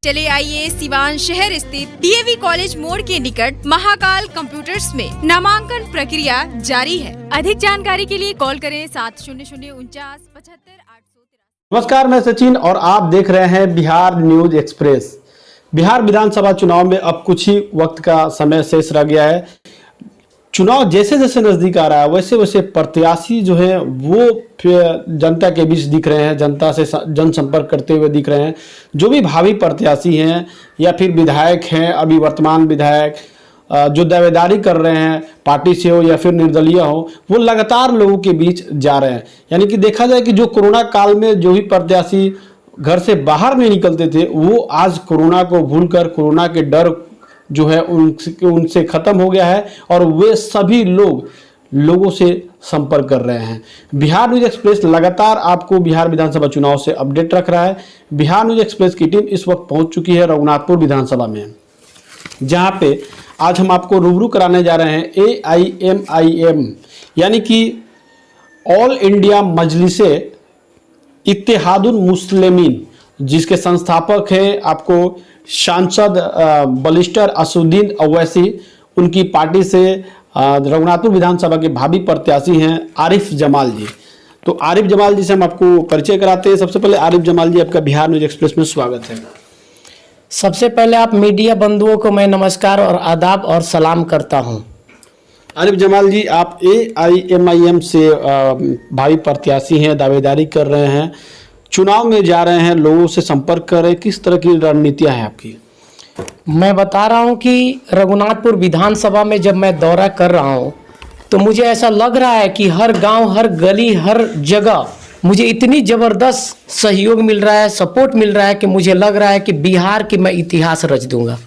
चले आइए सिवान शहर स्थित डीएवी कॉलेज मोड़ के निकट महाकाल कंप्यूटर्स में नामांकन प्रक्रिया जारी है। अधिक जानकारी के लिए कॉल करें 70094975 813। नमस्कार, मैं सचिन और आप देख रहे हैं बिहार न्यूज एक्सप्रेस। बिहार विधानसभा चुनाव में अब कुछ ही वक्त का समय शेष रह गया है। चुनाव जैसे जैसे नजदीक आ रहा है वैसे वैसे प्रत्याशी जो है वो जनता के बीच दिख रहे हैं, जनता से जनसंपर्क करते हुए दिख रहे हैं। जो भी भावी प्रत्याशी हैं या फिर विधायक हैं, अभी वर्तमान विधायक जो दावेदारी कर रहे हैं पार्टी से हो या फिर निर्दलीय हो, वो लगातार लोगों के बीच जा रहे हैं। यानी कि देखा जाए कि जो कोरोना काल में जो भी प्रत्याशी घर से बाहर नहीं निकलते थे वो आज कोरोना को भूलकर, कोरोना के डर जो है उनसे खत्म हो गया है और वे सभी लोगों से संपर्क कर रहे हैं। बिहार न्यूज एक्सप्रेस लगातार आपको बिहार विधानसभा चुनाव से अपडेट रख रहा है। बिहार न्यूज एक्सप्रेस की टीम इस वक्त पहुंच चुकी है रघुनाथपुर विधानसभा में, जहां पे आज हम आपको रूबरू कराने जा रहे हैं AIMIM यानी कि ऑल इंडिया मजलिसे इत्तेहादुल मुस्लिमीन, जिसके संस्थापक हैं आपको सांसद बलिस्टर असुद्दीन अवैसी। उनकी पार्टी से रघुनाथपुर विधानसभा के भावी प्रत्याशी हैं आरिफ जमाल जी। तो आरिफ जमाल जी से हम आपको परिचय कराते हैं। सबसे पहले आरिफ जमाल जी, आपका बिहार न्यूज एक्सप्रेस में स्वागत है। सबसे पहले आप मीडिया बंधुओं को मैं नमस्कार और आदाब और सलाम करता हूं। आरिफ जमाल जी, आप AIMIM से भावी प्रत्याशी हैं, दावेदारी कर रहे हैं, चुनाव में जा रहे हैं, लोगों से संपर्क कर रहे हैं, किस तरह की रणनीतियां हैं आपकी? मैं बता रहा हूं कि रघुनाथपुर विधानसभा में जब मैं दौरा कर रहा हूं तो मुझे ऐसा लग रहा है कि हर गांव, हर गली, हर जगह मुझे इतनी ज़बरदस्त सहयोग मिल रहा है, सपोर्ट मिल रहा है कि मुझे लग रहा है कि बिहार की मैं इतिहास रच दूंगा।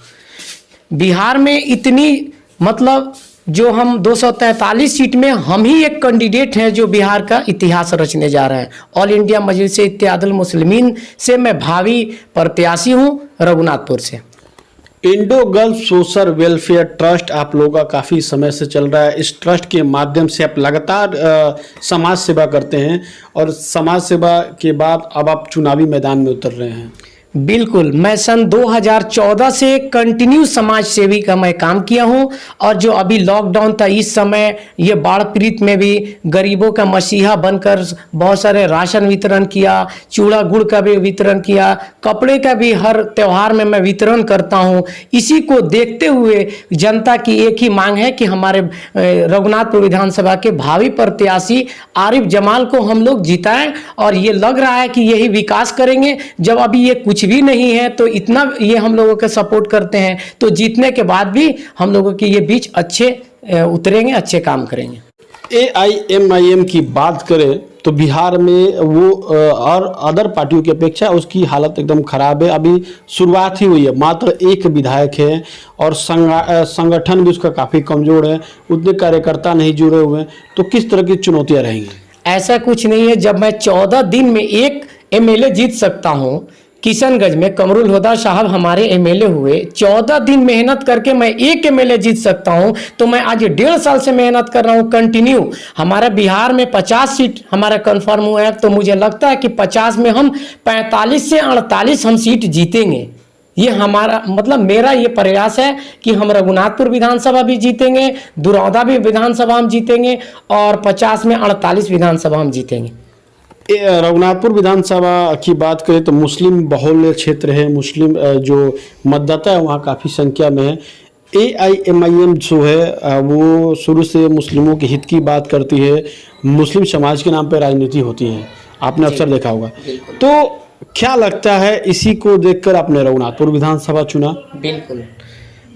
बिहार में इतनी मतलब जो हम 243 सीट में हम ही एक कैंडिडेट हैं जो बिहार का इतिहास रचने जा रहे हैं। ऑल इंडिया मजलिस इत्तेहादुल मुस्लिमीन से मैं भावी प्रत्याशी हूं रघुनाथपुर से। Indo gulf social welfare trust आप लोगों का काफ़ी समय से चल रहा है। इस ट्रस्ट के माध्यम से आप लगातार समाज सेवा करते हैं और समाज सेवा के बाद अब आप चुनावी मैदान में उतर रहे हैं। बिल्कुल, मैं सन 2014 से कंटिन्यू समाज सेवी का मैं काम किया हूं और जो अभी लॉकडाउन था इस समय ये बाढ़ पीड़ित में भी गरीबों का मसीहा बनकर बहुत सारे राशन वितरण किया, चूड़ा गुड़ का भी वितरण किया, कपड़े का भी हर त्यौहार में मैं वितरण करता हूं। इसी को देखते हुए जनता की एक ही मांग है कि हमारे रघुनाथपुर विधानसभा के भावी प्रत्याशी आरिफ जमाल को हम लोग जिताएं और ये लग रहा है कि यही विकास करेंगे। जब अभी ये कुछ भी नहीं है तो इतना ये हम लोगों का सपोर्ट करते हैं तो जीतने के बाद भी हम लोगों के ये बीच अच्छे उतरेंगे, अच्छे काम करेंगे। AIMIM की बात करें तो बिहार में वो और अदर पार्टियों की अपेक्षा उसकी हालत एकदम खराब है। अभी शुरुआत ही हुई है, मात्र एक विधायक है और संगठन भी उसका काफ़ी कमज़ोर है, उतने कार्यकर्ता नहीं जुड़े हुए हैं। तो किस तरह की चुनौतियाँ रहेंगी? ऐसा कुछ नहीं है। जब मैं 14 दिन में एक MLA जीत सकता हूँ, किशनगंज में कमरुल हुदा साहब हमारे MLA हुए, 14 दिन मेहनत करके मैं एक MLA जीत सकता हूं, तो मैं आज 1.5 साल से मेहनत कर रहा हूं कंटिन्यू। हमारा बिहार में 50 सीट हमारा कंफर्म हुआ है तो मुझे लगता है कि 50 में हम 45 से 48 हम सीट जीतेंगे। ये हमारा मतलब मेरा ये प्रयास है कि हम रघुनाथपुर विधानसभा भी जीतेंगे, दुरौदा भी विधानसभा हम जीतेंगे और 50 में 48 विधानसभा हम जीतेंगे। रघुनाथपुर विधानसभा की बात करें तो मुस्लिम बहुल क्षेत्र है, मुस्लिम जो मतदाता है वहाँ काफ़ी संख्या में है। AIMIM जो है वो शुरू से मुस्लिमों के हित की बात करती है, मुस्लिम समाज के नाम पर राजनीति होती है, आपने अक्सर देखा होगा। तो क्या लगता है इसी को देखकर आपने रघुनाथपुर विधानसभा चुना? बिल्कुल,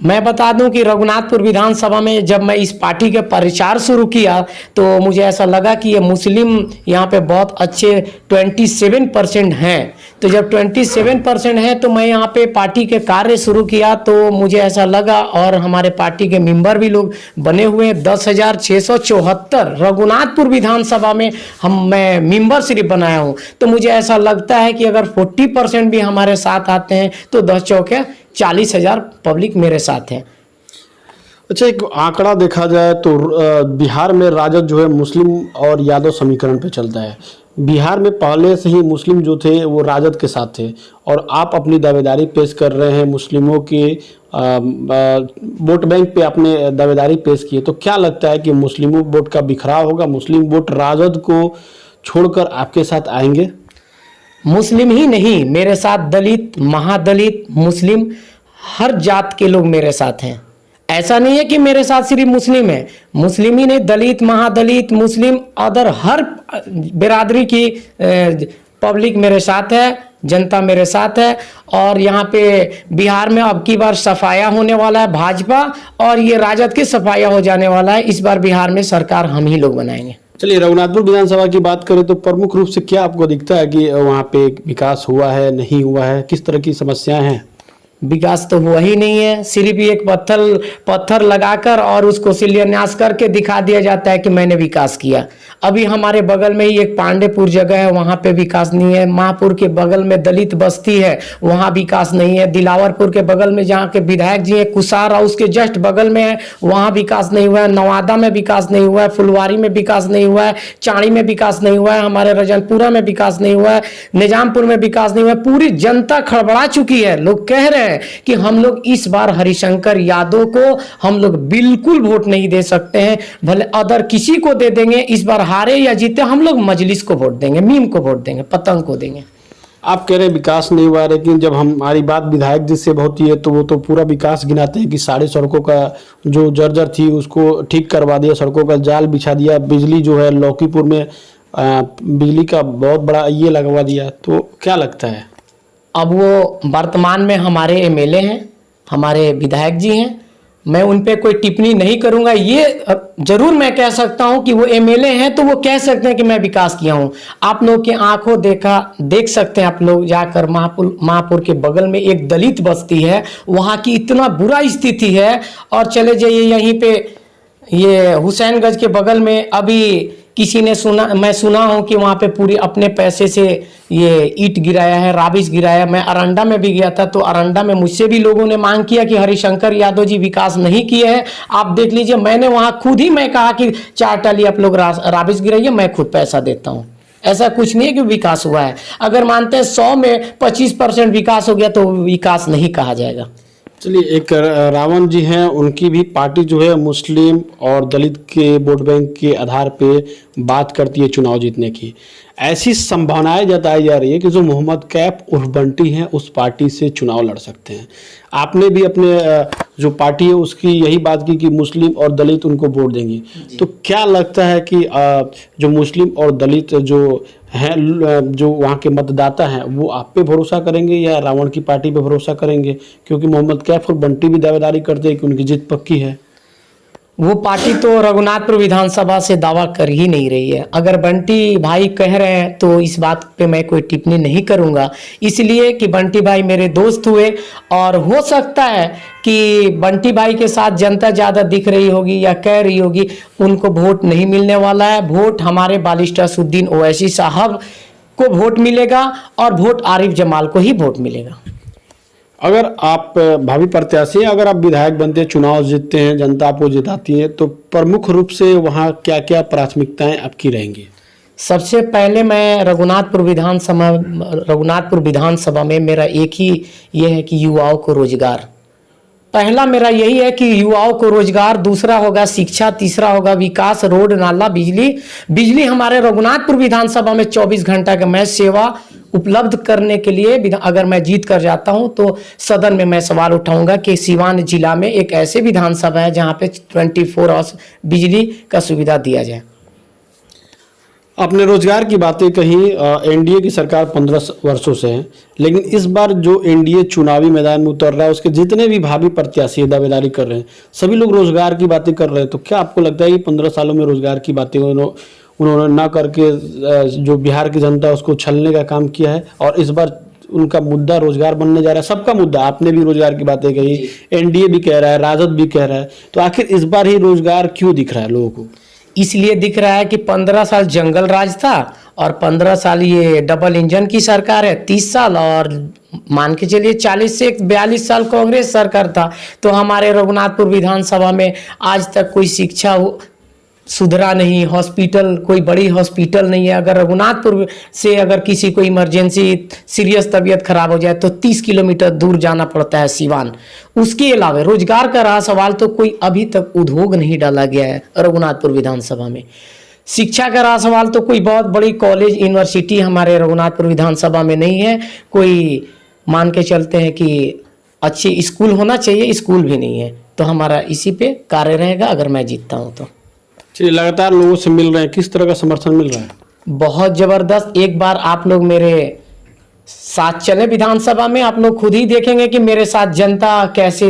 मैं बता दूं कि रघुनाथपुर विधानसभा में जब मैं इस पार्टी के प्रचार शुरू किया तो मुझे ऐसा लगा कि ये मुस्लिम यहाँ पे बहुत अच्छे 27% हैं। तो जब 27% हैं तो मैं यहाँ पे पार्टी के कार्य शुरू किया तो मुझे ऐसा लगा और हमारे पार्टी के मेंबर भी लोग बने हुए हैं। 10,674 रघुनाथपुर विधानसभा में मैं मेंबर सिर्फ बनाया हूँ। तो मुझे ऐसा लगता है कि अगर 40% भी हमारे साथ आते हैं तो 10 चौके 40,000 पब्लिक मेरे साथ है। अच्छा, एक आंकड़ा देखा जाए तो बिहार में राजद जो है मुस्लिम और यादव समीकरण पे चलता है। बिहार में पहले से ही मुस्लिम जो थे वो राजद के साथ थे और आप अपनी दावेदारी पेश कर रहे हैं मुस्लिमों के वोट बैंक पे आपने दावेदारी पेश की है, तो क्या लगता है कि मुस्लिमों वोट का बिखराव होगा, मुस्लिम वोट राजद को छोड़कर आपके साथ आएंगे? मुस्लिम ही नहीं, मेरे साथ दलित, महादलित, मुस्लिम, हर जात के लोग मेरे साथ हैं। ऐसा नहीं है कि मेरे साथ सिर्फ मुस्लिम है, मुस्लिम ही नहीं, दलित, महादलित, मुस्लिम, अदर हर बिरादरी की पब्लिक मेरे साथ है, जनता मेरे साथ है। और यहाँ पे बिहार में अब की बार सफाया होने वाला है भाजपा और ये राजद की सफाया हो जाने वाला है। इस बार बिहार में सरकार हम ही लोग बनाएंगे। चलिए, रघुनाथपुर विधानसभा की बात करें तो प्रमुख रूप से क्या आपको दिखता है कि वहाँ पे विकास हुआ है, नहीं हुआ है, किस तरह की समस्याएं हैं? विकास तो हुआ ही नहीं है, सिर्फ एक पत्थर लगाकर और उसको शिलान्यास करके दिखा दिया जाता है कि मैंने विकास किया। अभी हमारे बगल में ही एक पांडेपुर जगह है, वहाँ पे विकास नहीं है। महापुर के बगल में दलित बस्ती है, वहाँ विकास नहीं है। दिलावरपुर के बगल में जहाँ के विधायक जी हैं कुसार, और उसके जस्ट बगल में है, वहाँ विकास नहीं हुआ है। नवादा में विकास नहीं हुआ है, फुलवारी में विकास नहीं हुआ है, चाणी में विकास नहीं हुआ है, हमारे रजनपुरा में विकास नहीं हुआ है, निजामपुर में विकास नहीं हुआ है। पूरी जनता खड़बड़ा चुकी है। लोग कह रहे हैं कि हम लोग इस बार हरिशंकर यादव को हम लोग बिल्कुल वोट नहीं दे सकते हैं, भले अदर किसी को दे देंगे। इस बार हारे या जीते हम लोग मजलिस को वोट देंगे, मीम को वोट देंगे, पतंग को देंगे। आप कह रहे हैं विकास नहीं हुआ, लेकिन जब हमारी बात विधायक जी से होती है तो वो तो पूरा विकास गिनाते हैं कि सारी सड़कों का जो जर्जर थी उसको ठीक करवा दिया, सड़कों का जाल बिछा दिया, बिजली जो है लौकीपुर में बिजली का बहुत बड़ा ये लगवा दिया। तो क्या लगता है? अब वो वर्तमान में हमारे एमएलए हैं, हमारे विधायक जी हैं, मैं उन पे कोई टिप्पणी नहीं करूंगा। ये जरूर मैं कह सकता हूं कि वो एमएलए हैं तो वो कह सकते हैं कि मैं विकास किया हूं। आप लोग के आंखों देख सकते हैं, आप लोग जाकर महापुर के बगल में एक दलित बस्ती है, वहां की इतना बुरा स्थिति है। और चले जाइए यहीं पे ये हुसैनगंज के बगल में अभी किसी ने मैं सुना हूं कि वहां पे पूरी अपने पैसे से ये ईंट गिराया है, राबिश गिराया। मैं अरंडा में भी गया था तो अरंडा में मुझसे भी लोगों ने मांग किया कि हरिशंकर यादव जी विकास नहीं किए हैं, आप देख लीजिए। मैंने वहां खुद ही मैं कहा कि 4 टाली आप लोग राबिश गिराइए, मैं खुद पैसा देता हूं। ऐसा कुछ नहीं है कि विकास हुआ है। अगर मानते हैं 100 में 25% विकास हो गया तो विकास नहीं कहा जाएगा। चलिए, एक रावण जी हैं, उनकी भी पार्टी जो है मुस्लिम और दलित के वोट बैंक के आधार पे बात करती है चुनाव जीतने की। ऐसी संभावनाएं जताई जा रही है कि जो मोहम्मद कैफ उर्फ बंटी हैं उस पार्टी से चुनाव लड़ सकते हैं। आपने भी अपने जो पार्टी है उसकी यही बात की कि मुस्लिम और दलित उनको वोट देंगे, तो क्या लगता है कि जो मुस्लिम और दलित जो हैं, जो वहाँ के मतदाता हैं, वो आप पे भरोसा करेंगे या रावण की पार्टी पे भरोसा करेंगे? क्योंकि मोहम्मद कैफ और बंटी भी दावेदारी करते हैं कि उनकी जीत पक्की है। वो पार्टी तो रघुनाथपुर विधानसभा से दावा कर ही नहीं रही है। अगर बंटी भाई कह रहे हैं तो इस बात पे मैं कोई टिप्पणी नहीं करूंगा, इसलिए कि बंटी भाई मेरे दोस्त हुए और हो सकता है कि बंटी भाई के साथ जनता ज़्यादा दिख रही होगी या कह रही होगी, उनको वोट नहीं मिलने वाला है। वोट हमारे बालिस्टर सुद्दीन ओवैसी साहब को वोट मिलेगा और वोट आरिफ जमाल को ही वोट मिलेगा। अगर आप भावी प्रत्याशी हैं, अगर आप विधायक बनते हैं, चुनाव जीतते हैं, जनता आपको जिताती है, तो प्रमुख रूप से वहाँ क्या क्या प्राथमिकताएं आपकी रहेंगी? सबसे पहले मैं रघुनाथपुर विधानसभा में मेरा एक ही ये है कि युवाओं को रोजगार। पहला मेरा यही है कि युवाओं को रोजगार, दूसरा होगा शिक्षा, तीसरा होगा विकास, रोड, नाला, बिजली हमारे रघुनाथपुर विधानसभा में 24 घंटा का मैं सेवा उपलब्ध करने के लिए अगर मैं जीत कर जाता हूं तो सदन में मैं सवाल उठाऊंगा कि सिवान जिला में एक ऐसे विधानसभा है जहां पे 24 आवर्स बिजली का सुविधा दिया जाए। आपने रोजगार की बातें कही। एनडीए की सरकार 15 वर्षों से है, लेकिन इस बार जो एनडीए चुनावी मैदान में उतर रहा है उसके जितने भी भावी प्रत्याशी दावेदारी कर रहे हैं सभी लोग रोजगार की बातें कर रहे हैं। तो क्या आपको लगता है कि 15 सालों में रोजगार की बातें उन्होंने ना करके जो बिहार की जनता उसको छलने का काम किया है और इस बार उनका मुद्दा रोजगार बनने जा रहा है? सबका मुद्दा, आपने भी रोजगार की बातें कही, एनडीए भी कह रहा है, राजद भी कह रहा है, तो आखिर इस बार ही रोजगार क्यों दिख रहा है लोगों को? इसलिए दिख रहा है कि 15 साल जंगल राज था और 15 साल ये डबल इंजन की सरकार है, 30 साल और मान के चलिए 40 से 42 साल कांग्रेस सरकार था। तो हमारे रघुनाथपुर विधानसभा में आज तक कोई शिक्षा सुधरा नहीं, हॉस्पिटल कोई बड़ी हॉस्पिटल नहीं है। अगर रघुनाथपुर से अगर किसी को इमरजेंसी सीरियस तबीयत खराब हो जाए तो 30 किलोमीटर दूर जाना पड़ता है सिवान। उसके अलावा रोजगार का रहा सवाल तो कोई अभी तक उद्योग नहीं डाला गया है रघुनाथपुर विधानसभा में। शिक्षा का रहा सवाल तो कोई बहुत बड़ी कॉलेज यूनिवर्सिटी हमारे रघुनाथपुर विधानसभा में नहीं है। कोई मान के चलते हैं कि अच्छी स्कूल होना चाहिए, स्कूल भी नहीं है। तो हमारा इसी पे कार्य रहेगा अगर मैं जीतता हूँ तो। चलिए, लगातार लोगों से मिल रहे हैं, किस तरह का समर्थन मिल रहा है? बहुत जबरदस्त। एक बार आप लोग मेरे साथ चले विधानसभा में, आप लोग खुद ही देखेंगे कि मेरे साथ जनता कैसे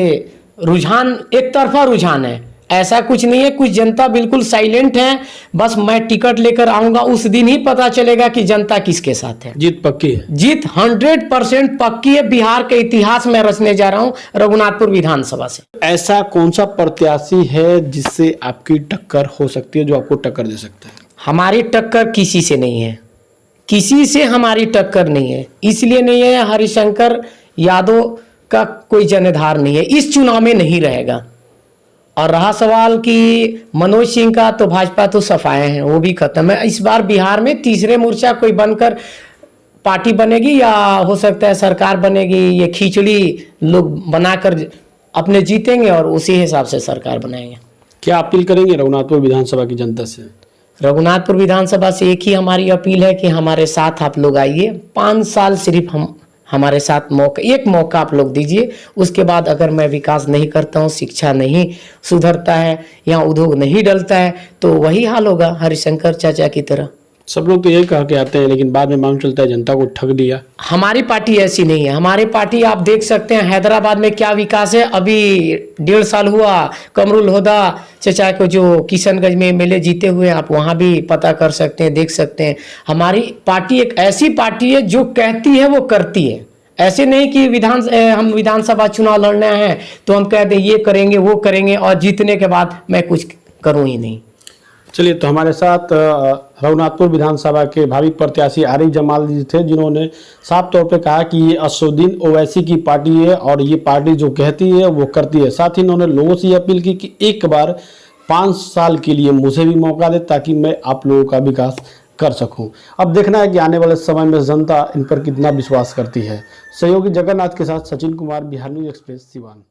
रुझान, एक तरफा रुझान है, ऐसा कुछ नहीं है। कुछ जनता बिल्कुल साइलेंट है। बस मैं टिकट लेकर आऊंगा, उस दिन ही पता चलेगा कि जनता किसके साथ है। जीत पक्की है? जीत 100% पक्की है। बिहार के इतिहास में रचने जा रहा हूं रघुनाथपुर विधानसभा से। ऐसा कौन सा प्रत्याशी है जिससे आपकी टक्कर हो सकती है, जो आपको टक्कर दे सकता है? हमारी टक्कर किसी से नहीं है, किसी से हमारी टक्कर नहीं है। इसलिए नहीं है, हरिशंकर यादव का कोई जनाधार नहीं है, इस चुनाव में नहीं रहेगा। और रहा सवाल कि मनोज सिंह का, तो भाजपा तो सफाए हैं, वो भी खत्म है। इस बार बिहार में तीसरे मोर्चा कोई बनकर पार्टी बनेगी या हो सकता है सरकार बनेगी। ये खिचड़ी लोग बनाकर अपने जीतेंगे और उसी हिसाब से सरकार बनाएंगे। क्या अपील करेंगे रघुनाथपुर विधानसभा की जनता से? रघुनाथपुर विधानसभा से एक ही हमारी अपील है कि हमारे साथ आप लोग आइए। 5 साल सिर्फ हमारे साथ एक मौका आप लोग दीजिए। उसके बाद अगर मैं विकास नहीं करता हूँ, शिक्षा नहीं सुधरता है, यहाँ उद्योग नहीं डलता है, तो वही हाल होगा हरिशंकर चाचा की तरह। सब लोग तो यही कह के आते हैं, लेकिन बाद में मालूम चलता है जनता को ठग दिया। हमारी पार्टी ऐसी नहीं है। हमारी पार्टी आप देख सकते हैं हैदराबाद में क्या विकास है। अभी 1.5 साल हुआ कमरुल होदा चचा को जो किशनगंज में एमएलए जीते हुए, आप वहाँ भी पता कर सकते हैं, देख सकते हैं। हमारी पार्टी एक ऐसी पार्टी है जो कहती है वो करती है। ऐसे नहीं कि हम विधानसभा चुनाव लड़ना है तो हम कह दें ये करेंगे वो करेंगे और जीतने के बाद मैं कुछ करूँ ही नहीं। चलिए, तो हमारे साथ रघुनाथपुर विधानसभा के भावी प्रत्याशी आरिफ जमाल जी थे, जिन्होंने साफ तौर पे कहा कि ये असदुद्दीन ओवैसी की पार्टी है और ये पार्टी जो कहती है वो करती है। साथ ही इन्होंने लोगों से ये अपील की कि एक बार 5 साल के लिए मुझे भी मौका दे ताकि मैं आप लोगों का विकास कर सकूं। अब देखना है कि आने वाले समय में जनता इन पर कितना विश्वास करती है। सहयोगी जगन्नाथ के साथ सचिन कुमार, बिहार न्यूज एक्सप्रेस, सिवान।